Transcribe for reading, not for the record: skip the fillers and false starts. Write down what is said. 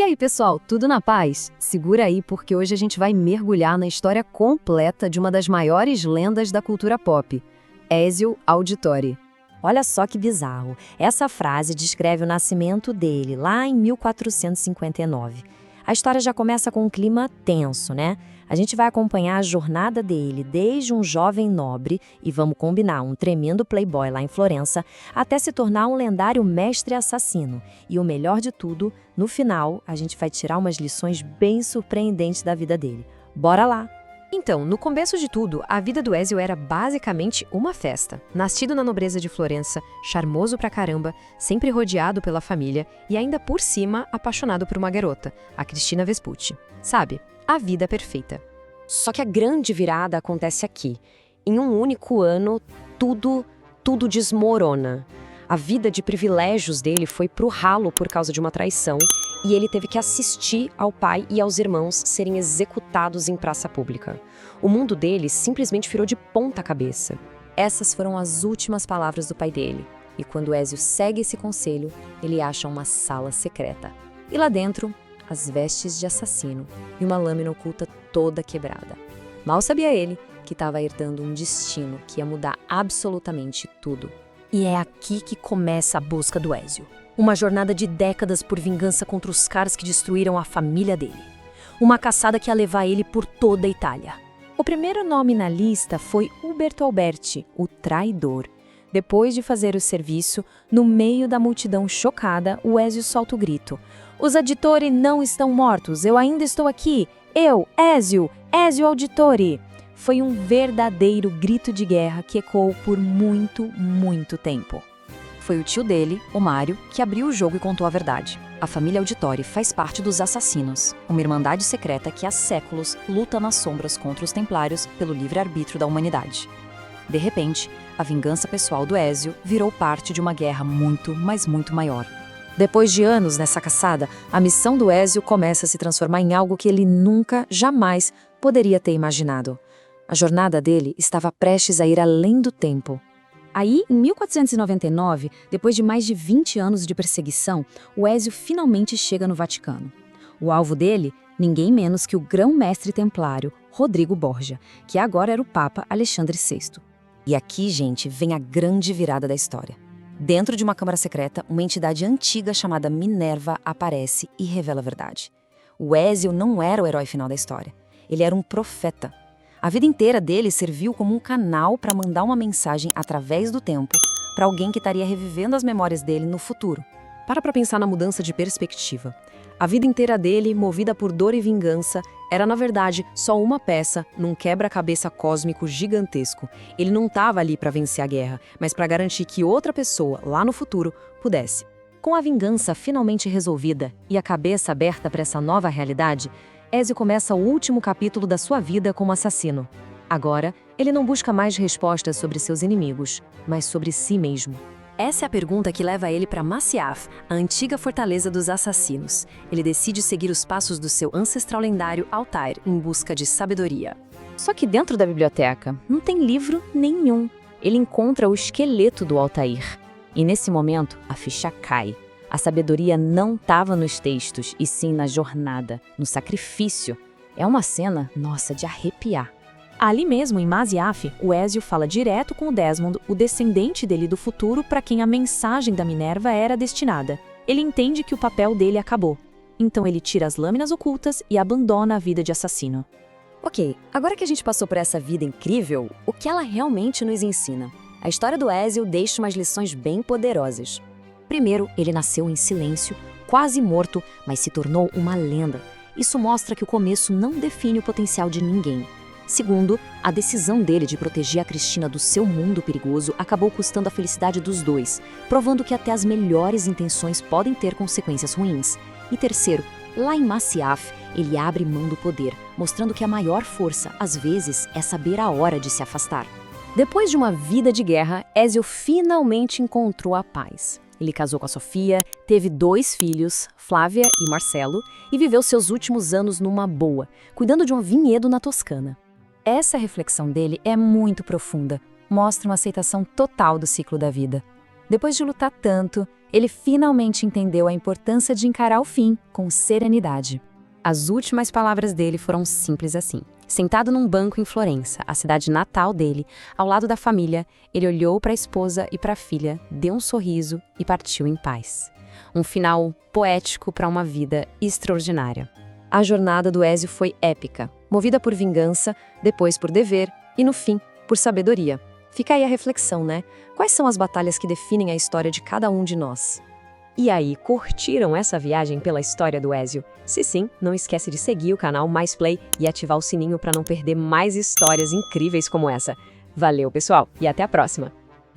aí, pessoal, tudo na paz? Segura aí porque hoje a gente vai mergulhar na história completa de uma das maiores lendas da cultura pop, Ezio Auditore. Olha só que bizarro. Essa frase descreve o nascimento dele, lá em 1459. A história já começa com um clima tenso, né? A gente vai acompanhar a jornada dele desde um jovem nobre, e vamos combinar, um tremendo playboy lá em Florença, até se tornar um lendário mestre assassino. E o melhor de tudo, no final, a gente vai tirar umas lições bem surpreendentes da vida dele. Bora lá! Então, no começo de tudo, a vida do Ezio era basicamente uma festa. Nascido na nobreza de Florença, charmoso pra caramba, sempre rodeado pela família e ainda por cima apaixonado por uma garota, a Cristina Vespucci. Sabe, a vida perfeita. Só que a grande virada acontece aqui. Em um único ano, tudo desmorona. A vida de privilégios dele foi pro ralo por causa de uma traição e ele teve que assistir ao pai e aos irmãos serem executados em praça pública. O mundo dele simplesmente virou de ponta cabeça. Essas foram as últimas palavras do pai dele. E quando Ezio segue esse conselho, ele acha uma sala secreta. E lá dentro, as vestes de assassino e uma lâmina oculta toda quebrada. Mal sabia ele que estava herdando um destino que ia mudar absolutamente tudo. E é aqui que começa a busca do Ezio. Uma jornada de décadas por vingança contra os caras que destruíram a família dele. Uma caçada que ia levar ele por toda a Itália. O primeiro nome na lista foi Uberto Alberti, o traidor. Depois de fazer o serviço, no meio da multidão chocada, o Ezio solta o grito. Os Auditore não estão mortos, eu ainda estou aqui. Eu, Ezio Auditore. Foi um verdadeiro grito de guerra que ecoou por muito, muito tempo. Foi o tio dele, o Mário, que abriu o jogo e contou a verdade. A família Auditore faz parte dos Assassinos, uma irmandade secreta que há séculos luta nas sombras contra os Templários pelo livre-arbítrio da humanidade. De repente, a vingança pessoal do Ezio virou parte de uma guerra muito, mas muito maior. Depois de anos nessa caçada, a missão do Ezio começa a se transformar em algo que ele nunca, jamais poderia ter imaginado. A jornada dele estava prestes a ir além do tempo. Aí, em 1499, depois de mais de 20 anos de perseguição, o Ezio finalmente chega no Vaticano. O alvo dele, ninguém menos que o grão-mestre templário Rodrigo Borgia, que agora era o Papa Alexandre VI. E aqui, gente, vem a grande virada da história. Dentro de uma câmara secreta, uma entidade antiga chamada Minerva aparece e revela a verdade. O Ezio não era o herói final da história. Ele era um profeta. A vida inteira dele serviu como um canal para mandar uma mensagem através do tempo para alguém que estaria revivendo as memórias dele no futuro. Para pensar na mudança de perspectiva. A vida inteira dele, movida por dor e vingança, era na verdade só uma peça num quebra-cabeça cósmico gigantesco. Ele não estava ali para vencer a guerra, mas para garantir que outra pessoa, lá no futuro, pudesse. Com a vingança finalmente resolvida e a cabeça aberta para essa nova realidade, Ezio começa o último capítulo da sua vida como assassino. Agora, ele não busca mais respostas sobre seus inimigos, mas sobre si mesmo. Essa é a pergunta que leva ele para Masyaf, a antiga fortaleza dos assassinos. Ele decide seguir os passos do seu ancestral lendário Altair em busca de sabedoria. Só que dentro da biblioteca não tem livro nenhum. Ele encontra o esqueleto do Altair. E nesse momento, a ficha cai. A sabedoria não estava nos textos, e sim na jornada, no sacrifício. É uma cena, nossa, de arrepiar. Ali mesmo, em Masyaf, o Ezio fala direto com o Desmond, o descendente dele do futuro, para quem a mensagem da Minerva era destinada. Ele entende que o papel dele acabou. Então ele tira as lâminas ocultas e abandona a vida de assassino. Ok, agora que a gente passou por essa vida incrível, o que ela realmente nos ensina? A história do Ezio deixa umas lições bem poderosas. Primeiro, ele nasceu em silêncio, quase morto, mas se tornou uma lenda. Isso mostra que o começo não define o potencial de ninguém. Segundo, a decisão dele de proteger a Cristina do seu mundo perigoso acabou custando a felicidade dos dois, provando que até as melhores intenções podem ter consequências ruins. E terceiro, lá em Masyaf, ele abre mão do poder, mostrando que a maior força, às vezes, é saber a hora de se afastar. Depois de uma vida de guerra, Ezio finalmente encontrou a paz. Ele casou com a Sofia, teve 2 filhos, Flávia e Marcelo, e viveu seus últimos anos numa boa, cuidando de um vinhedo na Toscana. Essa reflexão dele é muito profunda, mostra uma aceitação total do ciclo da vida. Depois de lutar tanto, ele finalmente entendeu a importância de encarar o fim com serenidade. As últimas palavras dele foram simples assim. Sentado num banco em Florença, a cidade natal dele, ao lado da família, ele olhou para a esposa e para a filha, deu um sorriso e partiu em paz. Um final poético para uma vida extraordinária. A jornada do Ézio foi épica, movida por vingança, depois por dever e, no fim, por sabedoria. Fica aí a reflexão, né? Quais são as batalhas que definem a história de cada um de nós? E aí, curtiram essa viagem pela história do Ézio? Se sim, não esquece de seguir o canal Mais Play e ativar o sininho para não perder mais histórias incríveis como essa. Valeu, pessoal, e até a próxima!